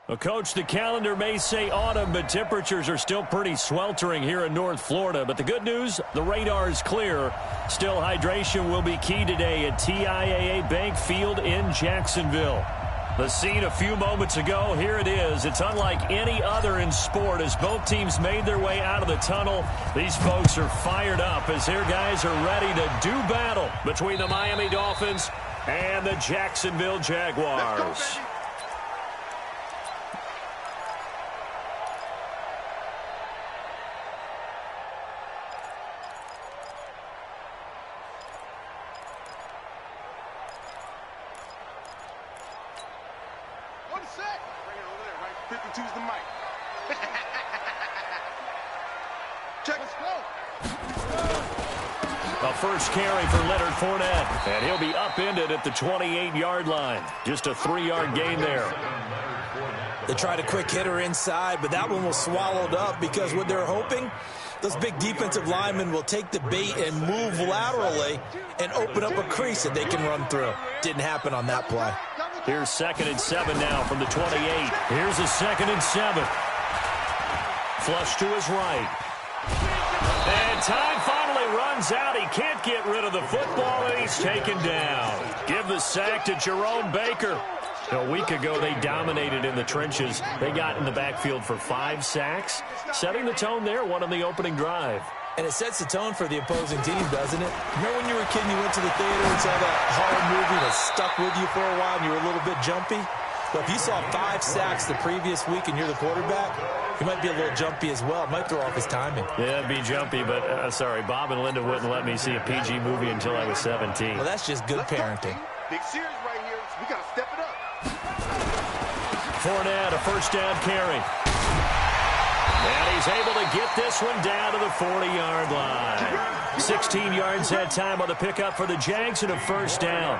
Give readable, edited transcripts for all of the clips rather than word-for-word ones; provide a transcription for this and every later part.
Well, Coach, the calendar may say autumn, but temperatures are still pretty sweltering here in North Florida. But the good news, the radar is clear. Still, hydration will be key today at TIAA Bank Field in Jacksonville. The scene a few moments ago, here it is. It's unlike any other in sport as both teams made their way out of the tunnel. These folks are fired up as their guys are ready to do battle between the Miami Dolphins and the Jacksonville Jaguars. A first carry for Leonard Fournette, and he'll be upended at the 28-yard line. Just a 3-yard gain there. They tried a quick hitter inside, but that one was swallowed up because what they're hoping, those big defensive linemen will take the bait and move laterally and open up a crease that they can run through. Didn't happen on that play. Here's 2nd and 7 now from the 28. Here's a 2nd and 7. Flush to his right. And time finally runs out. He can't get rid of the football, and he's taken down. Give the sack to Jerome Baker. A week ago, they dominated in the trenches. They got in the backfield for 5 sacks, setting the tone there, one on the opening drive. And it sets the tone for the opposing team, doesn't it? Remember when you were a kid and you went to the theater and saw that horror movie that stuck with you for a while and you were a little bit jumpy? Well, if you saw 5 sacks the previous week and you're the quarterback, he might be a little jumpy as well. It might throw off his timing. Yeah, it'd be jumpy, but sorry, Bob and Linda wouldn't let me see a PG movie until I was 17. Well, that's just good parenting. Big series right here. We got to step it up. Fournette, a first down carry. And he's able to get this one down to the 40-yard line. 16 yards that time on the pickup for the Jags and a first down.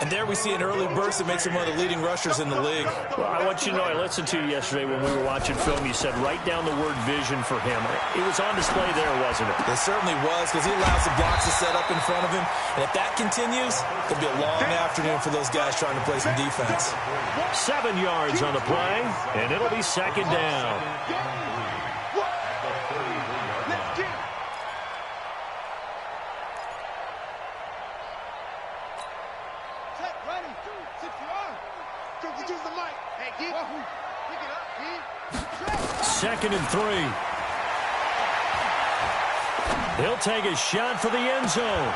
And there we see an early burst that makes him one of the leading rushers in the league. Well, I want you to know, I listened to you yesterday when we were watching film. You said write down the word vision for him. It was on display there, wasn't it? It certainly was, because he allows the blocks to set up in front of him. And if that continues, it'll be a long afternoon for those guys trying to play some defense. 7 yards on the play, and it'll be 2nd down. Second and 3. He'll take a shot for the end zone.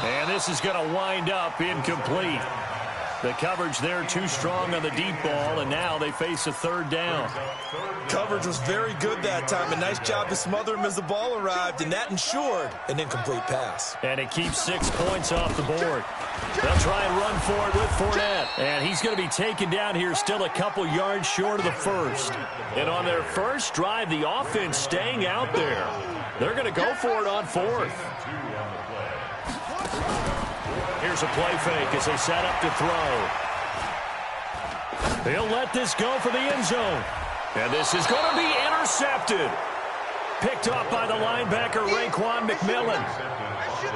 And this is going to wind up incomplete. The coverage there too strong on the deep ball, and now they face a 3rd down. Coverage was very good that time. A nice job to smother him as the ball arrived, and that ensured an incomplete pass. And it keeps 6 points off the board. They'll try and run for it with Fournette. And he's going to be taken down here still a couple yards short of the first. And on their first drive, the offense staying out there. They're going to go for it on 4th. Here's a play fake as they set up to throw. He'll let this go for the end zone. And this is going to be intercepted. Picked off by the linebacker, Raekwon McMillan.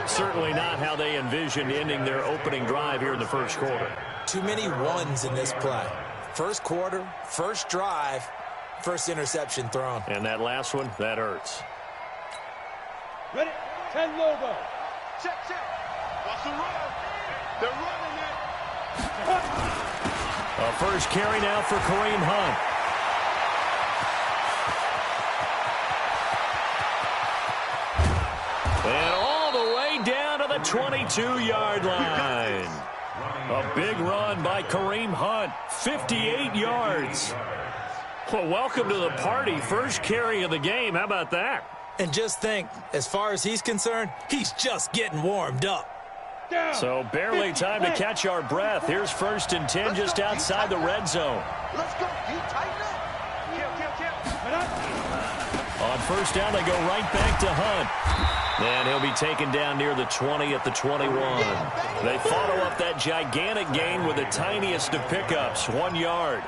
Certainly not how they envisioned ending their opening drive here in the first quarter. Too many ones in this play. First quarter, first drive, first interception thrown. And that last one, that hurts. Ready? 10 logo. Check, check. What's the run? They're running it. A first carry now for Kareem Hunt. And all the way down to the 22-yard line. A big run by Kareem Hunt. 58 yards. Well, welcome to the party. First carry of the game. How about that? And just think, as far as he's concerned, he's just getting warmed up. So barely time to catch our breath. Here's 1st and 10 just outside the red zone. Let's go. You tighten up. On first down, they go right back to Hunt. And he'll be taken down near the 20 at the 21. They follow up that gigantic gain with the tiniest of pickups, 1 yard.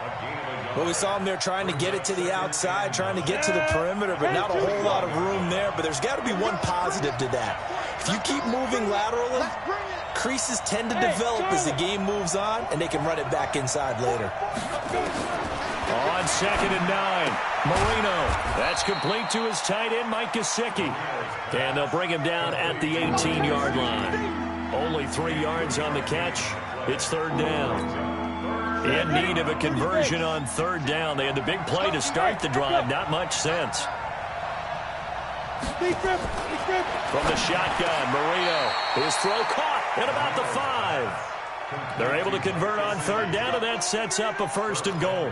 Well, we saw him there trying to get it to the outside, trying to get to the perimeter, but not a whole lot of room there. But there's got to be one positive to that. If you keep moving laterally, creases tend to develop as the game moves on, and they can run it back inside later. On 2nd and 9, Marino. That's complete to his tight end, Mike Gesicki. And they'll bring him down at the 18-yard line. Only 3 yards on the catch. It's 3rd down. In need of a conversion on 3rd down. They had the big play to start the drive. Not much sense. From the shotgun, Marino. His throw caught at about the 5. They're able to convert on 3rd down, and that sets up a 1st and goal.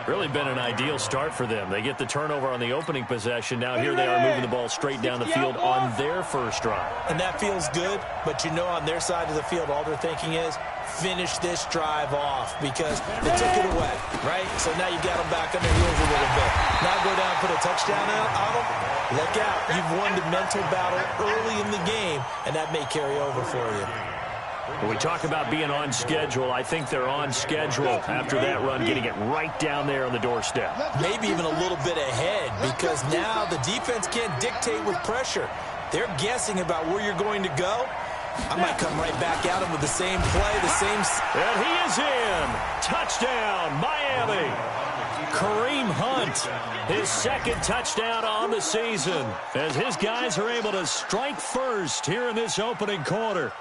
Really been an ideal start for them. They get the turnover on the opening possession. Now here they are moving the ball straight down the field on their first drive. And that feels good, but you know on their side of the field, all they're thinking is, finish this drive off because they took it away, right? So now you got them back on their heels a little bit. Now go down and put a touchdown on them. Look out. You've won the mental battle early in the game, and that may carry over for you. When we talk about being on schedule, I think they're on schedule after that run, getting it right down there on the doorstep. Maybe even a little bit ahead because now the defense can't dictate with pressure. They're guessing about where you're going to go. I might come right back at him with the same play, the same... And he is in. Touchdown, Miami. Kareem Hunt, his 2nd touchdown on the season, as his guys are able to strike first here in this opening quarter.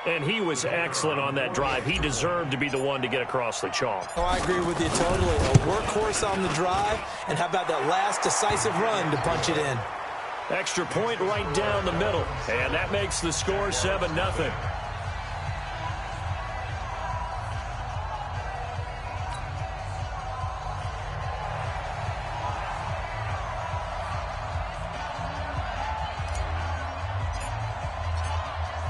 And he was excellent on that drive. He deserved to be the one to get across the chalk. Oh, I agree with you totally. A workhorse on the drive, and how about that last decisive run to punch it in? Extra point right down the middle, and that makes the score 7-0.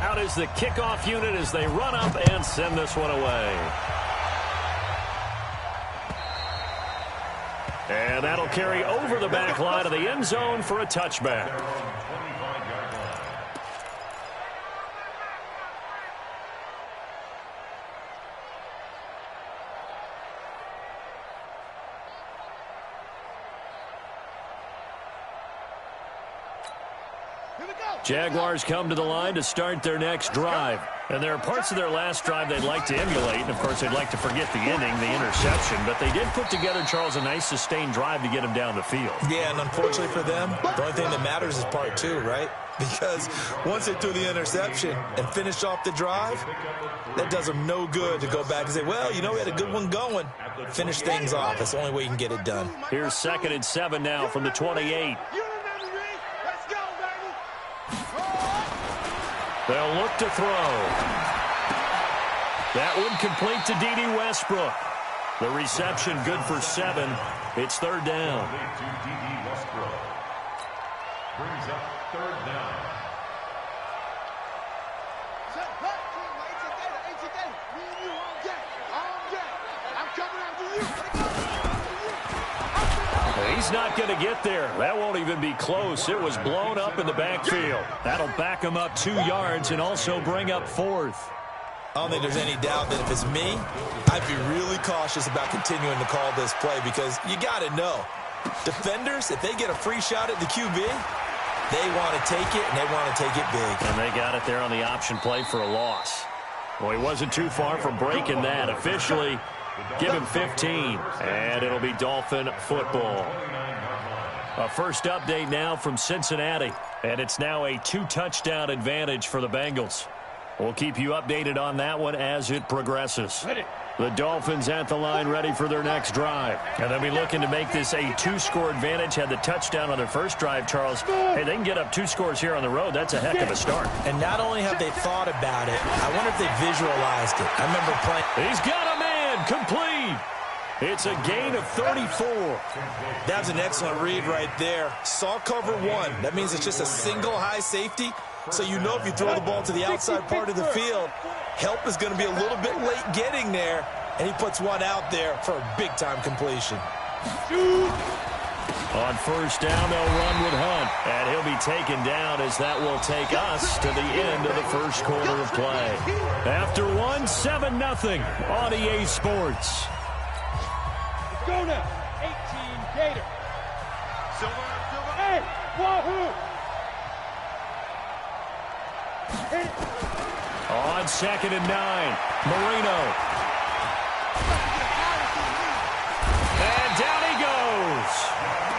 Out is the kickoff unit as they run up and send this one away. And that'll carry over the back line of the end zone for a touchback. Jaguars come to the line to start their next drive. And there are parts of their last drive they'd like to emulate. And, of course, they'd like to forget the inning, the interception. But they did put together, Charles, a nice sustained drive to get him down the field. Yeah, and unfortunately for them, the only thing that matters is part 2, right? Because once they threw the interception and finished off the drive, that does them no good to go back and say, well, you know, we had a good one going. Finish things off. That's the only way you can get it done. Here's 2nd and 7 now from the 28. They'll look to throw. That one complete to D.D. Westbrook. The reception good for 7. It's 3rd down. Brings up 3rd down. He's not going to get there. That won't even be close. It was blown up in the backfield. That'll back him up 2 yards and also bring up 4th. I don't think there's any doubt that if it's me, I'd be really cautious about continuing to call this play because you got to know, defenders, if they get a free shot at the QB, they want to take it, and they want to take it big. And they got it there on the option play for a loss. Well, he wasn't too far from breaking that. Officially, give him 15, and it'll be Dolphin football. A first update now from Cincinnati, and it's now a 2-touchdown advantage for the Bengals. We'll keep you updated on that one as it progresses. The Dolphins at the line ready for their next drive. And they'll be looking to make this a 2-score advantage. Had the touchdown on their first drive, Charles. Hey, they can get up 2 scores here on the road. That's a heck of a start. And not only have they thought about it, I wonder if they visualized it. I remember playing. He's got a man complete. It's a gain of 34. That was an excellent read right there. Saw cover 1. That means it's just a single high safety. So you know if you throw the ball to the outside part of the field, help is going to be a little bit late getting there. And he puts one out there for a big-time completion. On first down, they'll run with Hunt. And he'll be taken down as that will take us to the end of the first quarter of play. After 1, 7-0 on EA Sports. Go now. 18 Gator. Hey, Wahoo! On 2nd and 9, Marino. And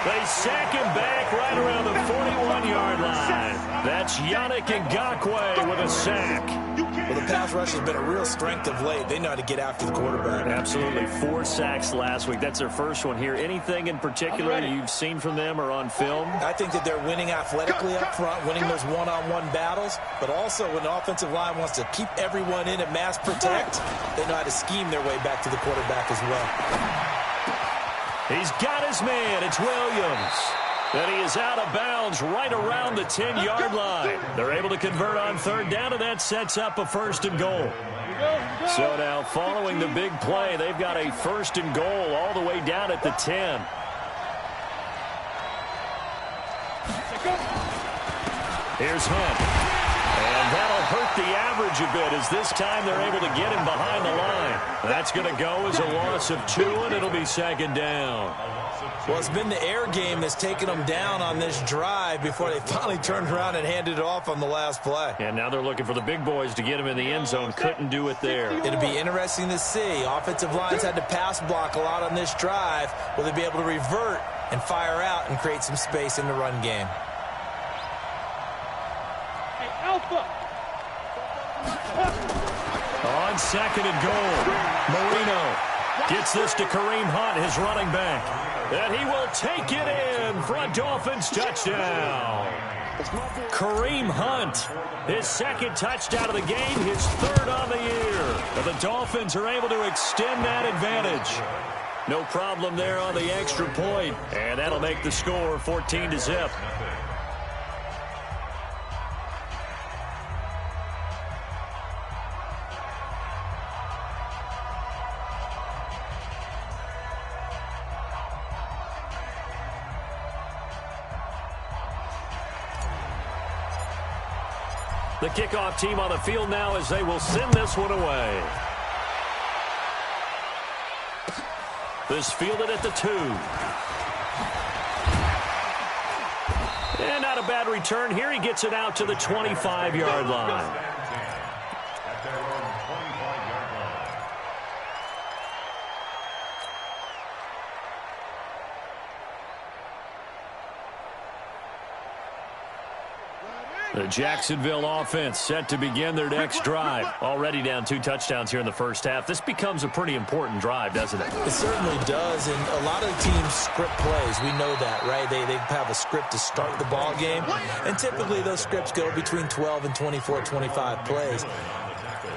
They sack him back right around the 41-yard line. That's Yannick Ngakoue with a sack. Well, the pass rush has been a real strength of late. They know how to get after the quarterback. Absolutely. 4 sacks last week. That's their first one here. Anything in particular you've seen from them or on film? I think that they're winning athletically up front, winning those one-on-one battles, but also when the offensive line wants to keep everyone in and mass protect, they know how to scheme their way back to the quarterback as well. He's got his man. It's Williams. And he is out of bounds right around the 10-yard line. They're able to convert on third down, and that sets up a 1st and goal. So now following the big play, they've got a 1st and goal all the way down at the 10. Here's Hunt. And that'll hurt the average a bit as this time they're able to get him behind the line. That's going to go as a loss of 2, and it'll be 2nd down. Well, it's been the air game that's taken them down on this drive before they finally turned around and handed it off on the last play. And now they're looking for the big boys to get him in the end zone. Couldn't do it there. It'll be interesting to see. Offensive lines had to pass block a lot on this drive. Will they be able to revert and fire out and create some space in the run game? Alpha. On 2nd and goal, Marino gets this to Kareem Hunt, his running back. And he will take it in for a Dolphins touchdown. Kareem Hunt, his 2nd touchdown of the game, his 3rd on the year. But the Dolphins are able to extend that advantage. No problem there on the extra point. And that'll make the score 14-0. The kickoff team on the field now as they will send this one away. This fielded at the 2. And not a bad return here. He gets it out to the 25-yard line. The Jacksonville offense set to begin their next drive. Already down 2 touchdowns here in the first half. This becomes a pretty important drive, doesn't it? It certainly does, and a lot of teams script plays. We know that, right? They have a script to start the ball game, and typically those scripts go between 12 and 24, 25 plays.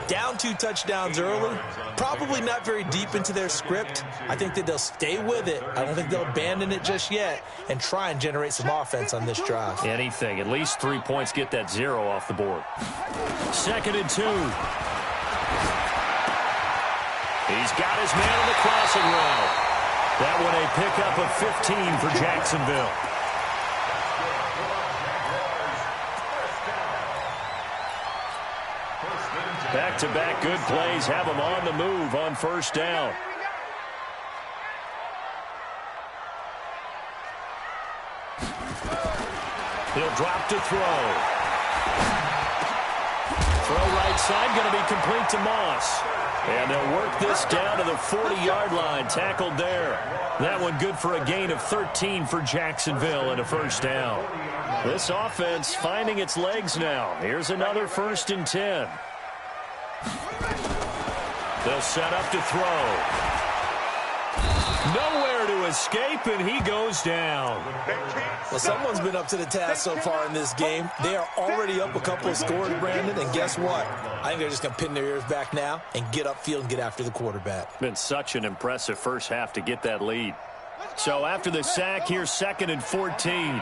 Down 2 touchdowns early, probably not very deep into their script. I think that they'll stay with it. I don't think they'll abandon it just yet and try and generate some offense on this drive. Anything. At least 3 points, get that 0 off the board. 2nd and 2. He's got his man on the crossing route. That one a pickup of 15 for Jacksonville. Back-to-back good plays have him on the move on 1st down. He'll drop to throw. Throw right side, going to be complete to Moss. And they'll work this down to the 40-yard line, tackled there. That one good for a gain of 13 for Jacksonville and a 1st down. This offense finding its legs now. Here's another 1st and 10. They'll set up to throw. Nowhere to escape, and he goes down. Well, someone's been up to the task so far in this game. They are already up a couple of scores, Brandon, and guess what? I think they're just going to pin their ears back now and get upfield and get after the quarterback. Been such an impressive first half to get that lead. So after the sack, here's 2nd and 14.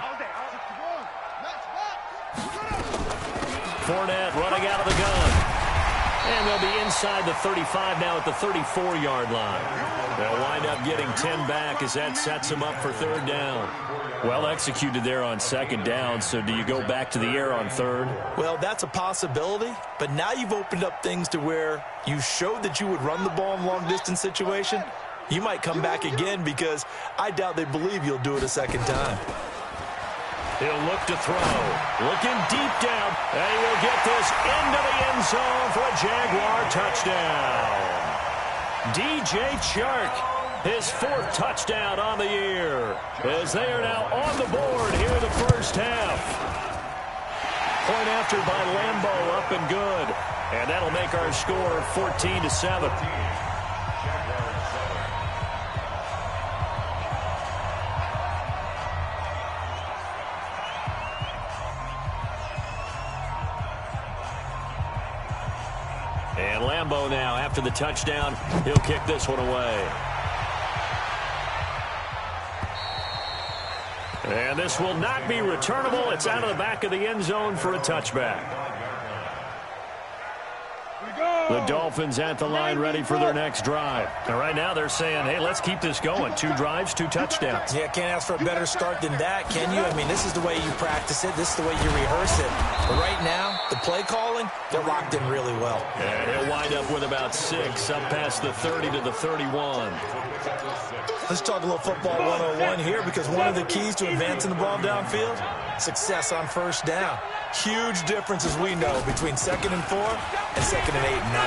Fournette running out of the gun. And they'll be inside the 35 now at the 34-yard line. They'll wind up getting 10 back as that sets them up for 3rd down. Well executed there on 2nd down, so do you go back to the air on 3rd? Well, that's a possibility, but now you've opened up things to where you showed that you would run the ball in long-distance situation. You might come back again because I doubt they believe you'll do it a 2nd time. He'll look to throw. Looking deep down. And he will get this into the end zone for a Jaguar touchdown. DJ Chark his 4th touchdown on the year, as they are now on the board here in the first half. Point after by Lambeau, up and good. And that'll make our score 14-7. And Lambeau now, after the touchdown, he'll kick this one away. And this will not be returnable. It's out of the back of the end zone for a touchback. The Dolphins at the line, ready for their next drive. And right now they're saying, hey, let's keep this going. 2 drives, 2 touchdowns. Yeah, can't ask for a better start than that, can you? I mean, this is the way you practice it. This is the way you rehearse it. But right now, the play calling, they're locked in really well. And he'll wind up with about 6, up past the 30 to the 31. Let's talk a little football 101 here, because one of the keys to advancing the ball downfield, success on first down. Huge difference, as we know, between 2nd and 4 and 2nd and 8 and 9.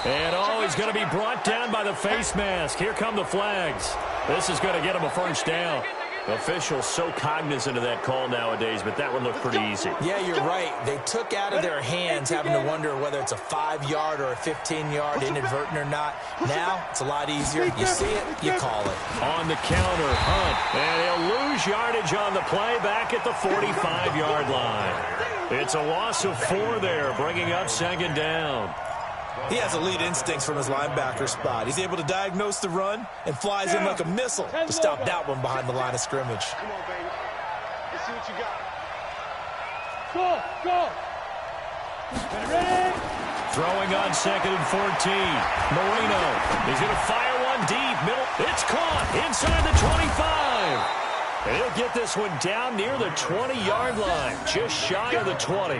And he's going to be brought down by the face mask. Here come the flags. This is going to get him a first down. Officials so cognizant of that call nowadays, but that one looked pretty easy. Yeah, you're right. They took out of their hands having to wonder whether it's a 5-yard or a 15-yard, inadvertent or not. Now, it's a lot easier. You see it, you call it. On the counter, Hunt. And he'll lose yardage on the play back at the 45-yard line. It's a loss of 4 there, bringing up 2nd down. He has elite instincts from his linebacker spot. He's able to diagnose the run and flies in like a missile to stop that one behind the line of scrimmage. Come on, baby. Let's see what you got. Go! Ready? Throwing on 2nd and 14. Marino is going to fire one deep. Middle. It's caught inside the 25. And he'll get this one down near the 20-yard line, just shy of the 20.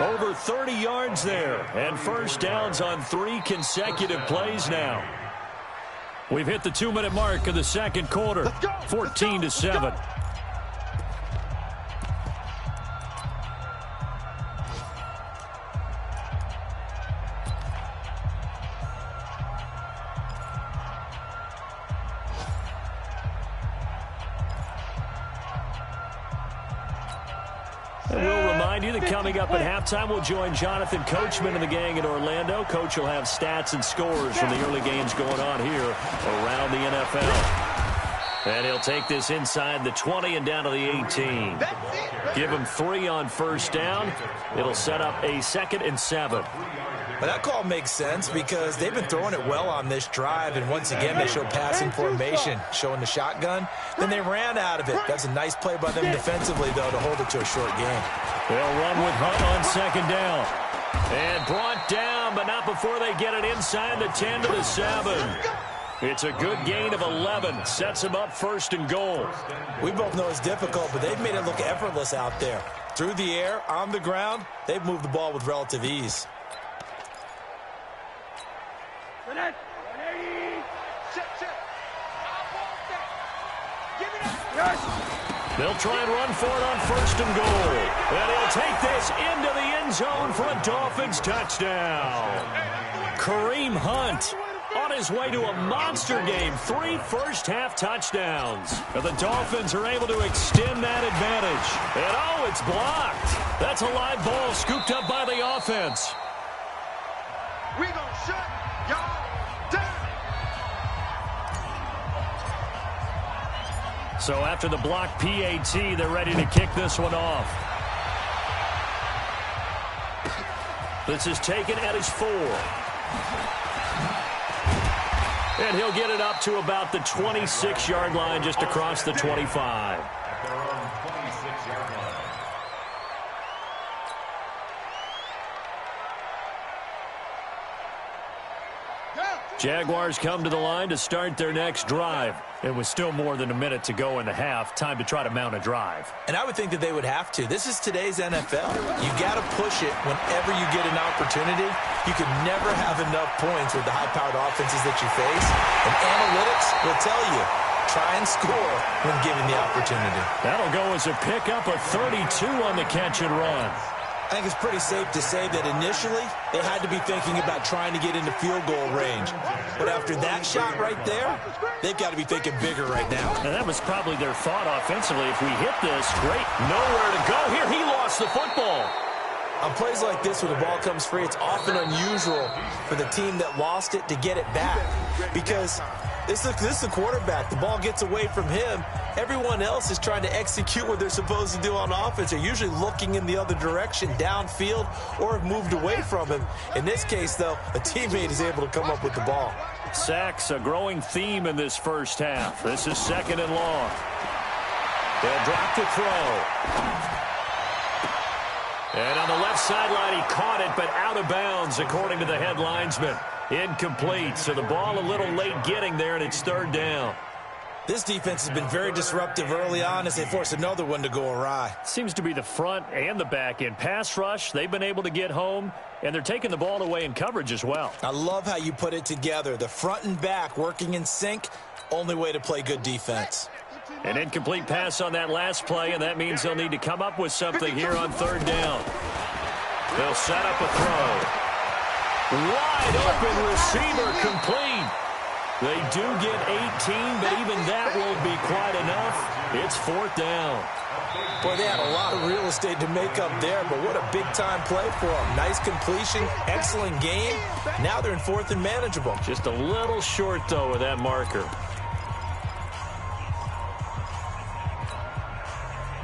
Over 30 yards there, and first downs on 3 consecutive plays now. We've hit the 2-minute mark of the second quarter, 14-7. And we'll remind you that coming up at halftime, we'll join Jonathan Coachman and the gang in Orlando. Coach will have stats and scores from the early games going on here around the NFL. And he'll take this inside the 20 and down to the 18. Give him 3 on first down. It'll set up a 2nd and 7. But that call makes sense because they've been throwing it well on this drive, and once again they show passing formation, showing the shotgun. Then they ran out of it. That's a nice play by them defensively, though, to hold it to a short game. They'll run with Hunt on 2nd down. And brought down, but not before they get it inside the 10 to the 7. It's a good gain of 11. Sets them up 1st and goal. We both know it's difficult, but they've made it look effortless out there. Through the air, on the ground, they've moved the ball with relative ease. They'll try and run for it on 1st and goal. And he'll take this into the end zone for a Dolphins touchdown. Kareem Hunt on his way to a monster game. 3 first-half touchdowns. And the Dolphins are able to extend that advantage. And it's blocked. That's a live ball scooped up by the offense. We gonna shut y'all down. So after the block PAT, they're ready to kick this one off. This is taken at his 4. And he'll get it up to about the 26-yard line, just across the 25. Jaguars come to the line to start their next drive. It was still more than a minute to go in the half. Time to try to mount a drive. And I would think that they would have to. This is today's NFL. You got to push it whenever you get an opportunity. You can never have enough points with the high-powered offenses that you face. And analytics will tell you, try and score when given the opportunity. That'll go as a pickup of 32 on the catch and run. I think it's pretty safe to say that initially they had to be thinking about trying to get into field goal range. But after that shot right there, they've got to be thinking bigger right now. And that was probably their thought offensively. If we hit this, great. Nowhere to go here. He lost the football. On plays like this when the ball comes free, it's often unusual for the team that lost it to get it back. Because this is the quarterback. The ball gets away from him. Everyone else is trying to execute what they're supposed to do on offense. They're usually looking in the other direction, downfield, or have moved away from him. In this case, though, a teammate is able to come up with the ball. Sacks, a growing theme in this first half. This is 2nd and long. They'll drop to throw. And on the left sideline, he caught it, but out of bounds, according to the head linesman. Incomplete, so the ball a little late getting there, and it's 3rd down. This defense has been very disruptive early on as they force another one to go awry. Seems to be the front and the back end. Pass rush, they've been able to get home, and they're taking the ball away in coverage as well. I love how you put it together. The front and back working in sync, only way to play good defense. An incomplete pass on that last play, and that means they'll need to come up with something here on 3rd down. They'll set up a throw. Wide open receiver complete. They do get 18, but even that won't be quite enough. It's 4th down. Boy, they had a lot of real estate to make up there, but what a big-time play for them. Nice completion, excellent game. Now they're in 4th and manageable. Just a little short, though, with that marker.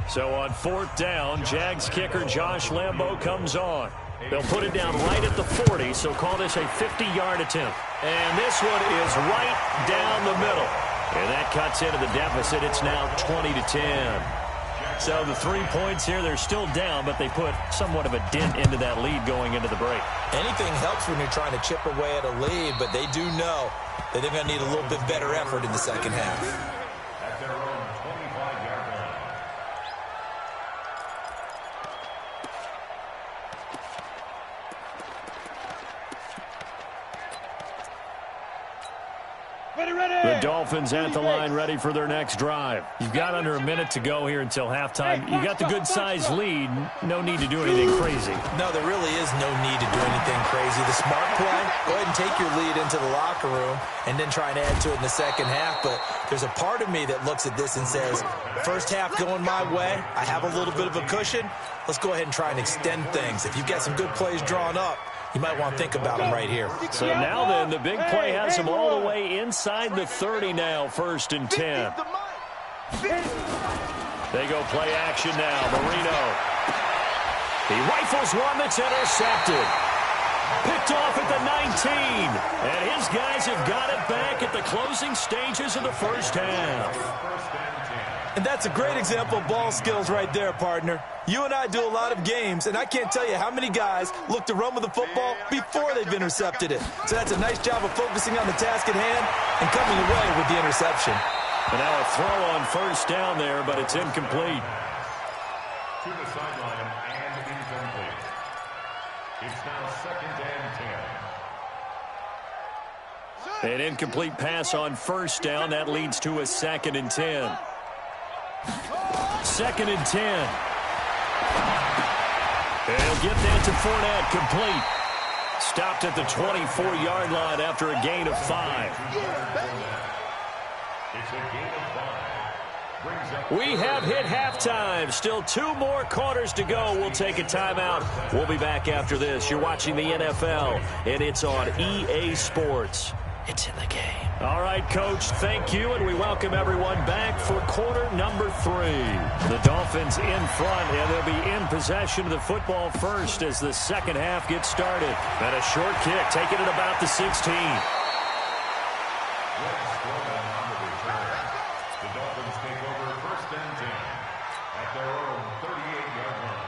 So on 4th down, Jags kicker Josh Lambo comes on. They'll put it down right at the 40, so call this a 50-yard attempt. And this one is right down the middle. And that cuts into the deficit. It's now 20-10. So the 3 points here, they're still down, but they put somewhat of a dent into that lead going into the break. Anything helps when you're trying to chip away at a lead, but they do know that they're going to need a little bit better effort in the second half. The Dolphins at the line ready for their next drive. You've got under a minute to go here until halftime. You got the good-sized lead. No need to do anything crazy. No, there really is no need to do anything crazy. The smart play, go ahead and take your lead into the locker room and then try and add to it in the second half. But there's a part of me that looks at this and says, first half going my way, I have a little bit of a cushion. Let's go ahead and try and extend things. If you've got some good plays drawn up, you might want to think about them right here. So now then, the big play has them all the way inside the 30 now, 1st and 10. They go play action now. Marino. He rifles one that's intercepted. Picked off at the 19. And his guys have got it back at the closing stages of the first half. And that's a great example of ball skills right there, partner. You and I do a lot of games, and I can't tell you how many guys look to run with the football before they've intercepted it. So that's a nice job of focusing on the task at hand and coming away with the interception. And now a throw on 1st down there, but it's incomplete. To the sideline and incomplete. It's now 2nd and 10. An incomplete pass on 1st down. That leads to a 2nd and 10. 2nd and 10. They'll get that to Fournette, complete. Stopped at the 24-yard line after a gain of 5. It's a gain of 5. We have hit halftime. Still 2 more quarters to go. We'll take a timeout. We'll be back after this. You're watching the NFL, and it's on EA Sports. It's in the game. All right, Coach, thank you, and we welcome everyone back for quarter number 3. The Dolphins in front, and they'll be in possession of the football first as the second half gets started. And a short kick, taking it about the 16. The Dolphins take over 1st and 10 at their own 38-yard line.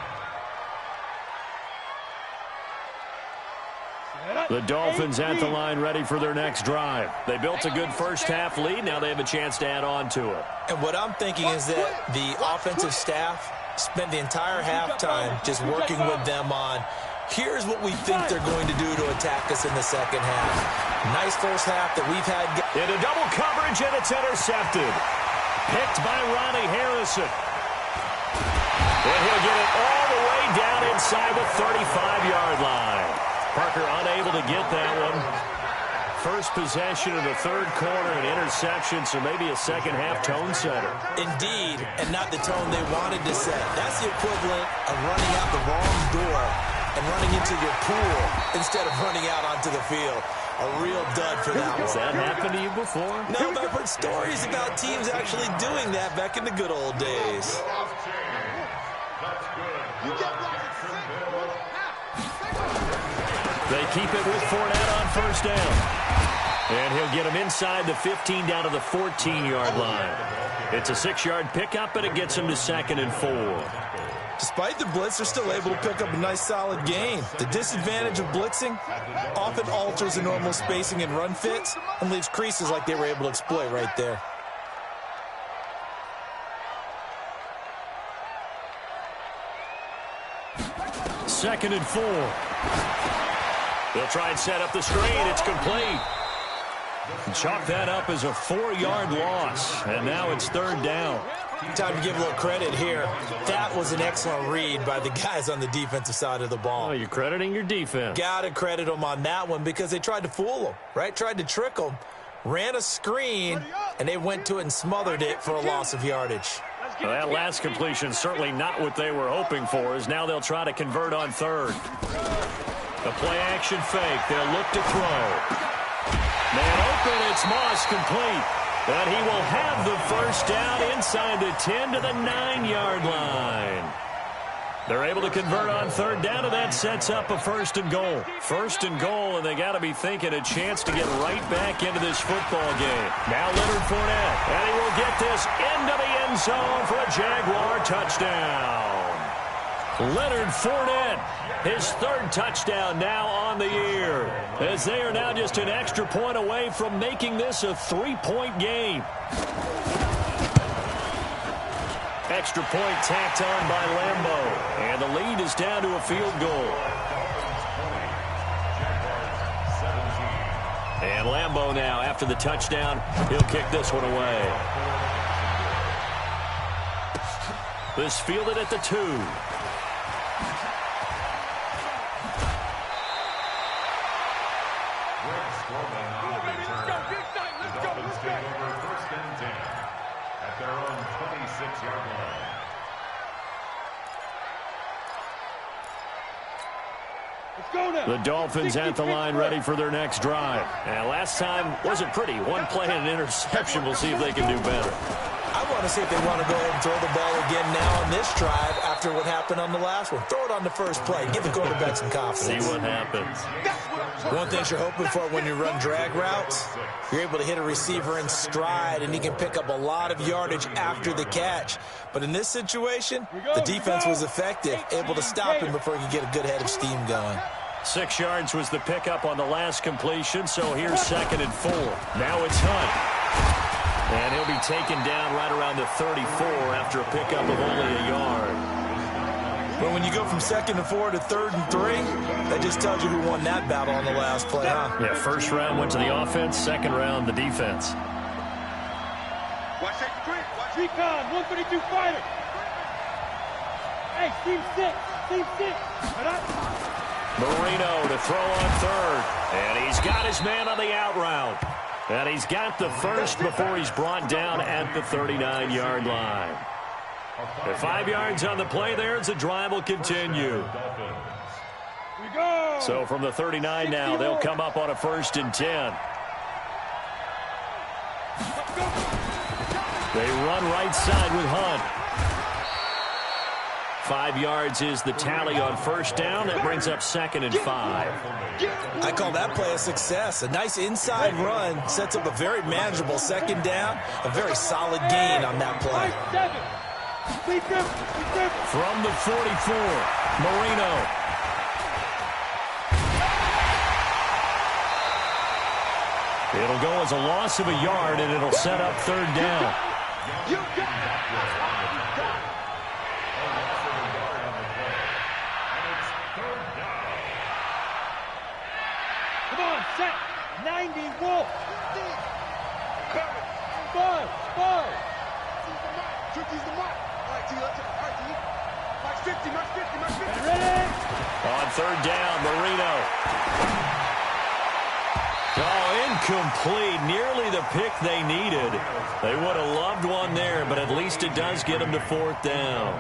The Dolphins at the line ready for their next drive. They built a good first half lead. Now they have a chance to add on to it. And what I'm thinking is that the offensive staff spent the entire halftime just working with them on, here's what we think they're going to do to attack us in the second half. Nice first half that we've had. Into double coverage, and it's intercepted. Picked by Ronnie Harrison. And he'll get it all the way down down inside the 35-yard line. Parker unable to get that one. First possession of the third quarter, an interception, so maybe a second-half tone setter. Indeed, and not the tone they wanted to set. That's the equivalent of running out the wrong door and running into your pool instead of running out onto the field. A real dud for that one. Has that happened to you before? No, but I've heard stories about teams actually doing that back in the good old days. They keep it with Fournette on first down. And he'll get him inside the 15 down to the 14-yard line. It's a 6-yard pickup, and it gets him to 2nd and 4. Despite the blitz, they're still able to pick up a nice, solid gain. The disadvantage of blitzing often alters the normal spacing and run fits and leaves creases like they were able to exploit right there. Second and 4. They'll try and set up the screen. It's complete. Chalk that up as a 4-yard loss, and now it's 3rd down. Time to give a little credit here. That was an excellent read by the guys on the defensive side of the ball. Oh, you're crediting your defense. Got to credit them on that one because they tried to fool them, right? Tried to trick them, ran a screen, and they went to it and smothered it for a loss of yardage. Well, that last completion certainly not what they were hoping for, as now they'll try to convert on 3rd. The play-action fake. They'll look to throw. Man open, it's Moss complete. But he will have the first down inside the 10 to the 9-yard line. They're able to convert on 3rd down, and that sets up a 1st and goal. 1st and goal, and they got to be thinking a chance to get right back into this football game. Now Leonard Fournette, and he will get this into the end zone for a Jaguar touchdown. Leonard Fournette, his 3rd touchdown now on the year, as they are now just an extra point away from making this a 3-point game. Extra point tacked on by Lambeau, and the lead is down to a field goal. And Lambeau now, after the touchdown, he'll kick this one away. This fielded at the 2. The Dolphins at the line ready for their next drive. And last time wasn't pretty. One play and an interception. We'll see if they can do better. I want to see if they want to go ahead and throw the ball again now on this drive after what happened on the last one. Throw it on the first play. Give the quarterback some confidence. See what happens. One thing you're hoping for when you run drag routes, you're able to hit a receiver in stride, and he can pick up a lot of yardage after the catch. But in this situation, the defense was effective, able to stop him before he could get a good head of steam going. 6 yards was the pickup on the last completion, so here's 2nd and 4. Now it's Hunt. And he'll be taken down right around the 34 after a pickup of only a yard. But when you go from 2nd and 4 to 3rd and 3, that just tells you who won that battle on the last play, huh? Yeah, first round went to the offense, second round the defense. Watch that screen. Watch recon. 132 fighter. Hey, team 6. Team 6. Marino to throw on 3rd. And he's got his man on the out route. And he's got the first before he's brought down at the 39-yard line. The 5 yards on the play there as the drive will continue. So from the 39 now, they'll come up on a 1st and 10. They run right side with Hunt. 5 yards is the tally on 1st down. That brings up 2nd and 5. I call that play a success. A nice inside run sets up a very manageable 2nd down. A very solid gain on that play. From the 44, Marino. It'll go as a loss of a yard, and it'll set up 3rd down. Come on, set. 90, Wolf. Five. Tricky's the mark. All right, T, let's all right, T. Watch On third down, Marino. Oh, incomplete. Nearly the pick they needed. They would have loved one there, but at least it does get them to fourth down.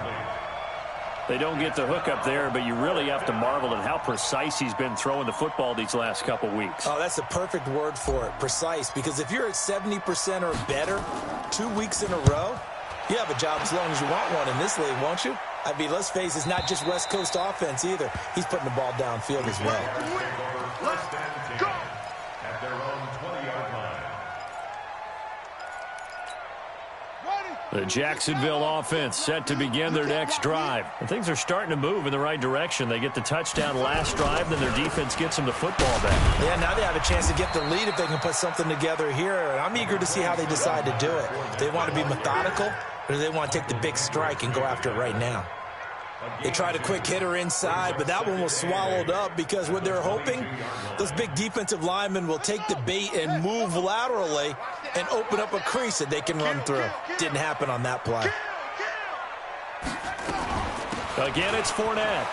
They don't get the hook up there, but you really have to marvel at how precise he's been throwing the football these last couple weeks. Oh, that's a perfect word for it, precise, because if you're at 70% or better 2 weeks in a row, you have a job as long as you want one in this league, won't you? I mean, let's face it, it's not just West Coast offense either. He's putting the ball downfield as well. First and 10 at their own 20-yard line. The Jacksonville offense set to begin their next drive. And things are starting to move in the right direction. They get the touchdown last drive, then their defense gets them the football back. Yeah, now they have a chance to get the lead if they can put something together here. And I'm eager to see how they decide to do it. Do they want to be methodical, or do they want to take the big strike and go after it right now? They tried a quick hitter inside, but that one was swallowed up because what they're hoping, those big defensive linemen will take the bait and move laterally and open up a crease that they can run through. Didn't happen on that play. Again, it's Fournette.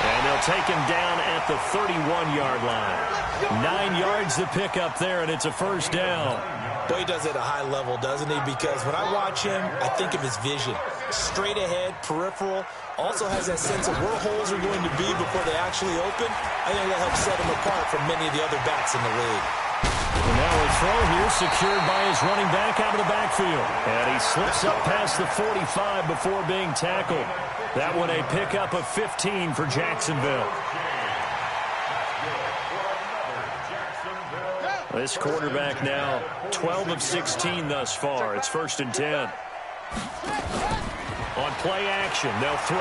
And they'll take him down at the 31-yard line. 9 yards to pick up there, and it's a first down. Boy, he does it at a high level, doesn't he? Because when I watch him, I think of his vision. Straight ahead, peripheral. Also has that sense of where holes are going to be before they actually open. I think that helps set him apart from many of the other backs in the league. And now a throw here secured by his running back out of the backfield. And he slips up past the 45 before being tackled. That one a pickup of 15 for Jacksonville. This quarterback now 12 of 16 thus far. It's first and 10. On play action, they'll throw.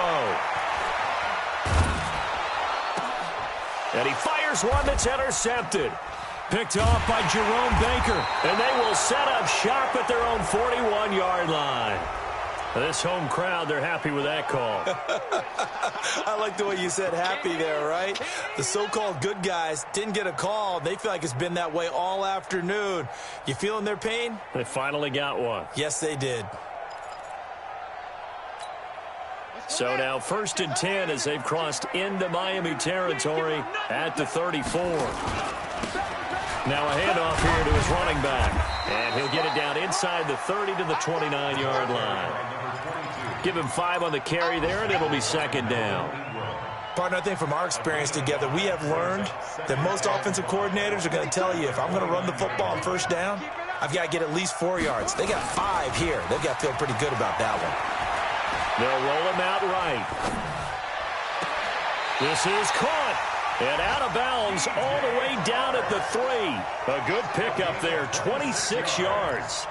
And he fires one that's intercepted. Picked off by Jerome Baker. And they will set up shop at their own 41-yard line. This home crowd, they're happy with that call. I like the way you said happy there, right? The so-called good guys didn't get a call. They feel like it's been that way all afternoon. You feeling their pain? They finally got one. Yes, they did. So now first and 10 as they've crossed into Miami territory at the 34. Now a handoff here to his running back. And he'll get it down inside the 30 to the 29-yard line. Give him 5 on the carry there, and it'll be second down. Partner, I think from our experience together, we have learned that most offensive coordinators are going to tell you, if I'm going to run the football on first down, I've got to get at least 4 yards. They got 5 here. They've got to feel pretty good about that one. They'll roll him out right. This is caught. And out of bounds all the way down at the 3. A good pickup there, 26 yards.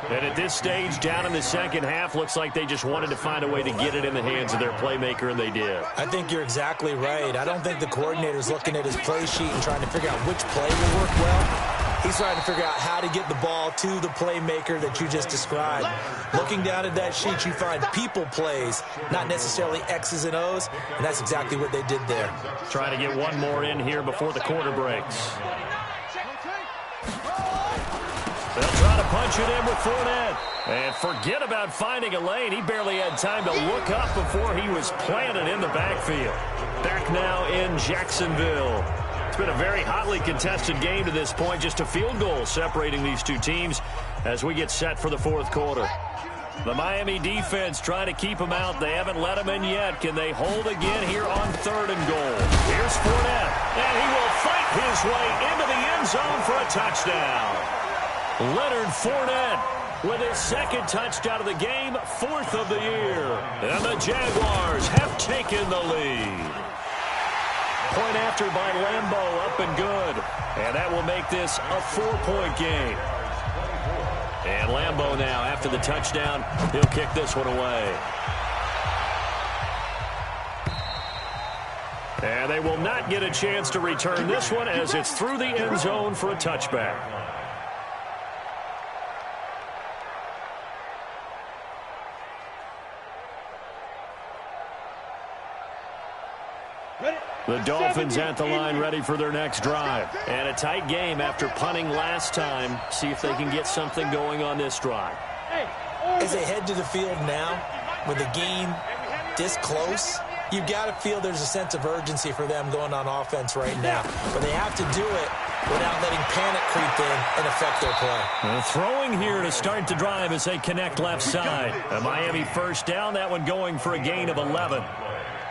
And at this stage, down in the second half, looks like they just wanted to find a way to get it in the hands of their playmaker, and they did. I think you're exactly right. I don't think the coordinator's looking at his play sheet and trying to figure out which play will work well. He's trying to figure out how to get the ball to the playmaker that you just described. Looking down at that sheet, you find people plays, not necessarily X's and O's, and that's exactly what they did there. Trying to get one more in here before the quarter breaks. They'll try to punch it in with Fournette. And forget about finding a lane. He barely had time to look up before he was planted in the backfield. Back now in Jacksonville. It's been a very hotly contested game to this point. Just a field goal separating these two teams as we get set for the fourth quarter. The Miami defense trying to keep them out. They haven't let them in yet. Can they hold again here on third and goal? Here's Fournette. And he will fight his way into the end zone for a touchdown. Leonard Fournette with his second touchdown of the game, 4th of the year. And the Jaguars have taken the lead. Point after by Lambeau, up and good. And that will make this a 4-point game. And Lambeau now, after the touchdown, he'll kick this one away. And they will not get a chance to return this one as it's through the end zone for a touchback. The Dolphins at the line ready for their next drive. And a tight game after punting last time. See if they can get something going on this drive. As they head to the field now, with the game this close, you've got to feel there's a sense of urgency for them going on offense right now. But they have to do it without letting panic creep in and affect their play. Throwing here to start the drive as they connect left side. A Miami first down, that one going for a gain of 11.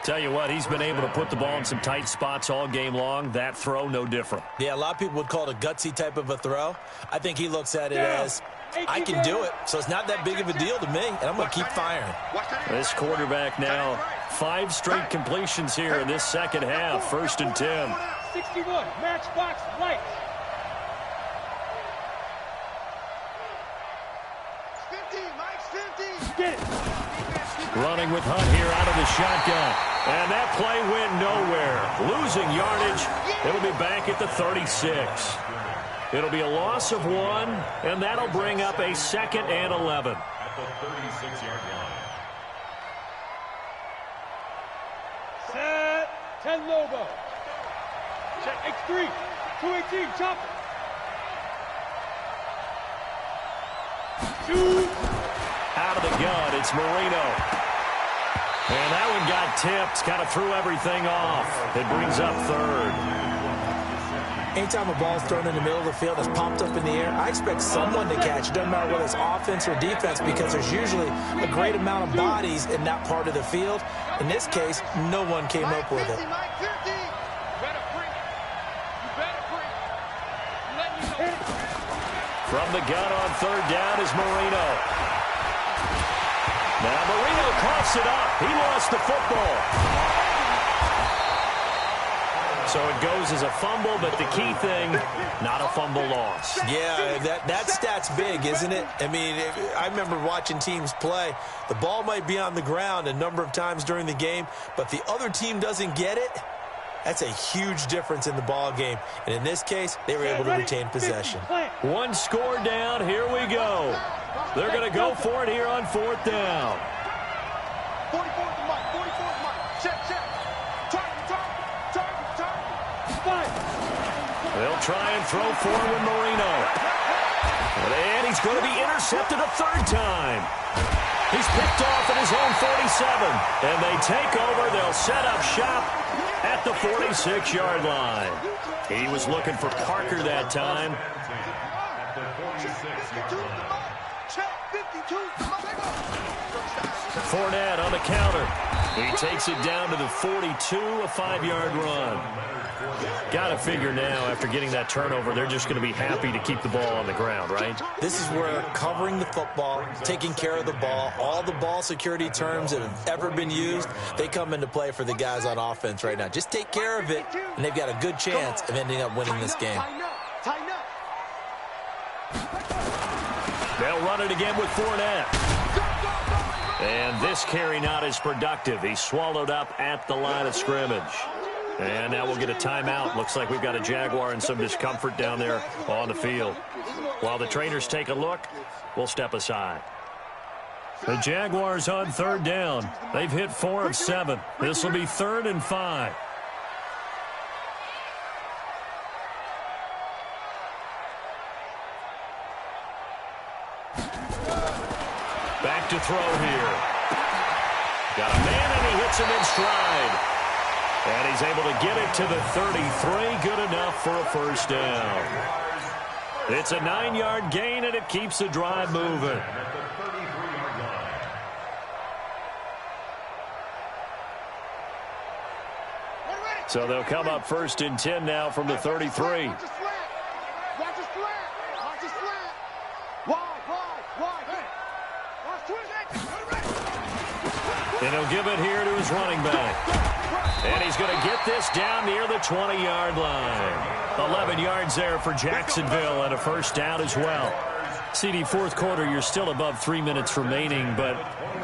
Tell you what, he's been able to put the ball in some tight spots all game long. That throw, no different. Yeah, a lot of people would call it a gutsy type of a throw. I think he looks at it as, I can do it, so it's not that big of a deal to me, and I'm going to keep firing. This quarterback now, 5 straight completions here in this second half. 1st and 10. 61, matchbox light. 50, Mike's 50. Get it. Running with Hunt here out of the shotgun. And that play went nowhere. Losing yardage. It'll be back at the 36. It'll be a loss of 1, and that'll bring up a 2nd and 11. At the 36-yard line. Set. 10 Lobo. Check X3. 218, chopper. 2. Out of the gun, it's Marino. And that one got tipped, kind of threw everything off. It brings up 3rd. Anytime a ball's thrown in the middle of the field that's popped up in the air, I expect someone to catch. It doesn't matter whether it's offense or defense, because there's usually a great amount of bodies in that part of the field. In this case, no one came up with it. From the gun on 3rd down is Marino. Now Marino coughs it up. He lost the football. So it goes as a fumble, but the key thing, not a fumble loss. Yeah, that stat's big, isn't it? I mean, I remember watching teams play. The ball might be on the ground a number of times during the game, but the other team doesn't get it. That's a huge difference in the ball game. And in this case, they were able to retain possession. 1 score down. Here we go. They're going to go for it here on 4th down. 44 to Mike. 44 to Mike. Check. Target. They'll try and throw forward with Marino. And he's going to be intercepted a 3rd time. He's picked off at his own 47. And they take over. They'll set up shop at the 46-yard line. He was looking for Parker that time. At the 46-yard line. Fournette on the counter. He takes it down to the 42, a 5-yard run. Got to figure now, after getting that turnover, they're just going to be happy to keep the ball on the ground, right? This is where covering the football, taking care of the ball, all the ball security terms that have ever been used, they come into play for the guys on offense right now. Just take care of it, and they've got a good chance of ending up winning this game. They'll run it again with Fournette. And this carry not as productive. He's swallowed up at the line of scrimmage. And now we'll get a timeout. Looks like we've got a Jaguar in some discomfort down there on the field. While the trainers take a look, we'll step aside. The Jaguars on 3rd down. They've hit 4 of 7. This will be 3rd and 5. Back to throw here. Got a man, and he hits him in stride. And he's able to get it to the 33. Good enough for a 1st down. It's a 9-yard gain, and it keeps the drive moving. So they'll come up 1st and 10 now from the 33. And he'll give it here to his running back. And he's going to get this down near the 20-yard line. 11 yards there for Jacksonville and a 1st down as well. CD, 4th quarter, you're still above 3 minutes remaining, but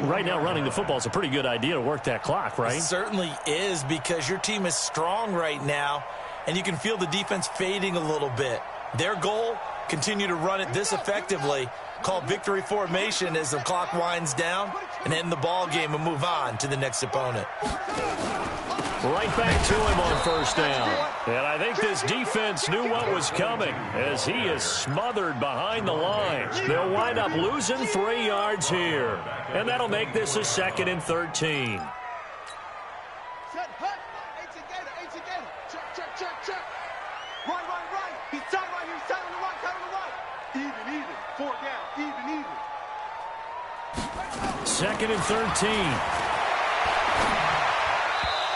right now running the football is a pretty good idea to work that clock, right? It certainly is, because your team is strong right now, and you can feel the defense fading a little bit. Their goal, continue to run it this effectively, call victory formation as the clock winds down, and end the ball game and move on to the next opponent. Right back to him on first down. And I think this defense knew what was coming as he is smothered behind the lines. They'll wind up losing 3 yards here. And that'll make this a 2nd and 13. He's tight right here. He's tight on the right. Tight on the right. Even. 4 down. Even. 2nd and 13.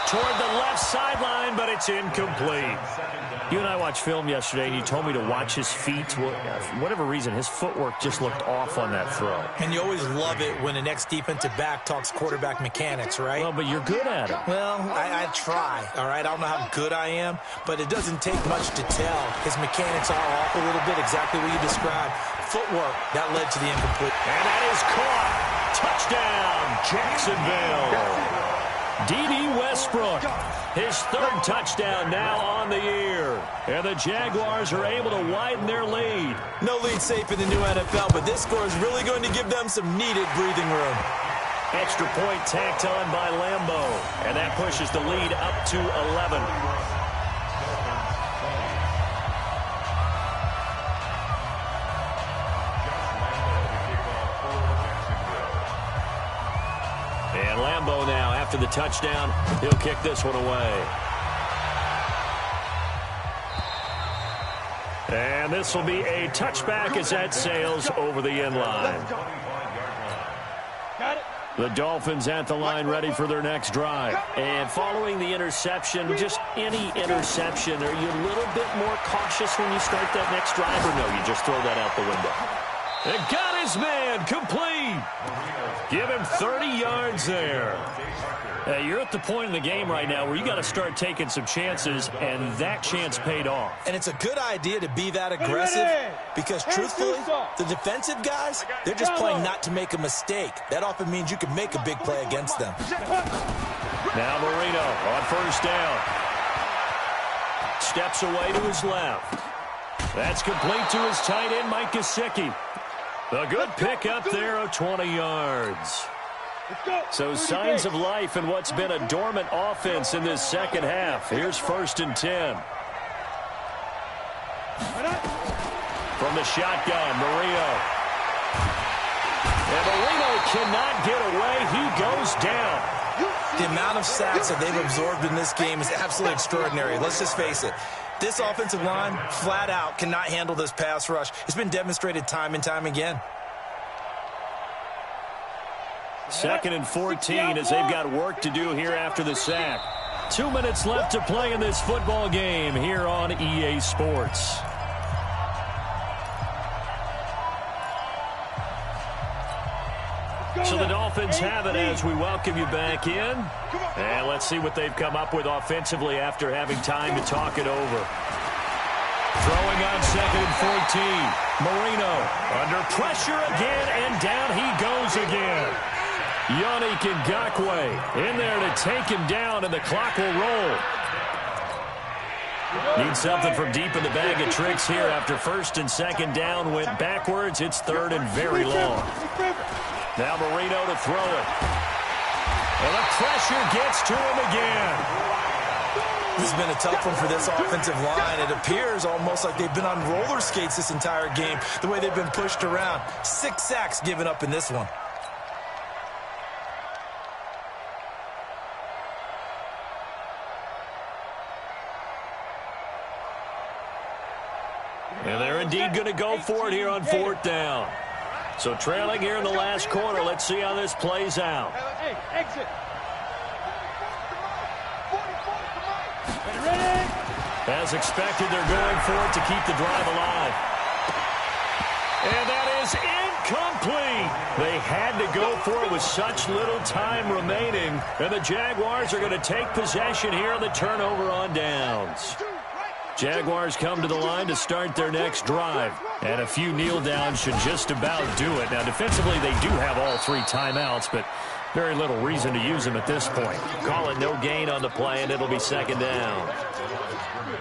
Toward the left sideline, but it's incomplete. You and I watched film yesterday, and you told me to watch his feet. For whatever reason, his footwork just looked off on that throw. And you always love it when the next defensive back talks quarterback mechanics, right? Well, but you're good at it. Well, I try, all right? I don't know how good I am, but it doesn't take much to tell. His mechanics are off a little bit, exactly what you described. Footwork, that led to the incomplete. And that is caught. Touchdown, Jacksonville. D.D. Westbrook, his 3rd touchdown now on the year. And the Jaguars are able to widen their lead. No lead safe in the new NFL, but this score is really going to give them some needed breathing room. Extra point tacked on by Lambeau. And that pushes the lead up to 11. And Lambeau now, after the touchdown, he'll kick this one away. And this will be a touchback as that sails over the end line. The Dolphins at the line ready for their next drive. And following the interception, just any interception, are you a little bit more cautious when you start that next drive, or no, you just throw that out the window? And got his man, complete. Give him 30 yards there. You're at the point in the game right now where you got to start taking some chances, and that chance paid off. And it's a good idea to be that aggressive because, truthfully, the defensive guys, they're just playing not to make a mistake. That often means you can make a big play against them. Now Marino on first down. Steps away to his left. That's complete to his tight end, Mike Gesicki. A good pick up there of 20 yards. So signs of life in what's been a dormant offense in this second half. Here's 1st and 10. From the shotgun, Marino. And Marino cannot get away. He goes down. The amount of sacks that they've absorbed in this game is absolutely extraordinary. Let's just face it. This offensive line, flat out, cannot handle this pass rush. It's been demonstrated time and time again. 2nd and 14 as they've got work to do here after the sack. 2 minutes left to play in this football game here on EA Sports. So the Dolphins have it as we welcome you back in. And let's see what they've come up with offensively after having time to talk it over. Throwing on 2nd and 14. Marino under pressure again, and down he goes again. Yannick Ngakoue in there to take him down, and the clock will roll. Need something from deep in the bag of tricks here after 1st and 2nd down went backwards. It's 3rd and very long. Now Marino to throw it. And the pressure gets to him again. This has been a tough one for this offensive line. It appears almost like they've been on roller skates this entire game, the way they've been pushed around. 6 sacks given up in this one. And they're indeed going to go for it here on 4th down. So trailing here in the last quarter. Let's see how this plays out. Hey, exit. As expected, they're going for it to keep the drive alive. And that is incomplete. They had to go for it with such little time remaining. And the Jaguars are going to take possession here on the turnover on downs. Jaguars come to the line to start their next drive. And a few kneel downs should just about do it. Now, defensively, they do have all 3 timeouts, but very little reason to use them at this point. Call it no gain on the play, and it'll be 2nd down.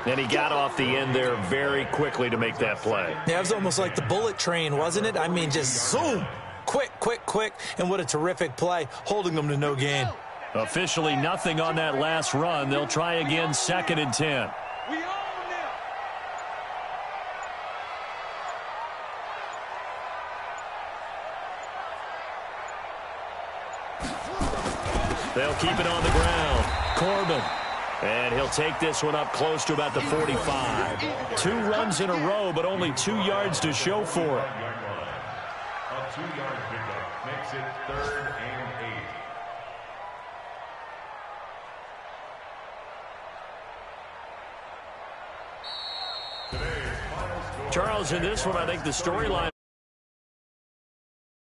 And he got off the end there very quickly to make that play. Yeah, it was almost like the bullet train, wasn't it? I mean, just zoom. Quick, quick, quick. And what a terrific play, holding them to no gain. Officially nothing on that last run. They'll try again, 2nd and 10. We own them. They'll keep it on the ground. Corbin. And he'll take this one up close to about the 45. 2 runs in a row, but only 2 yards to show for it. A 2-yard pickup makes it 3rd and 8. Charles, in this one, I think the storyline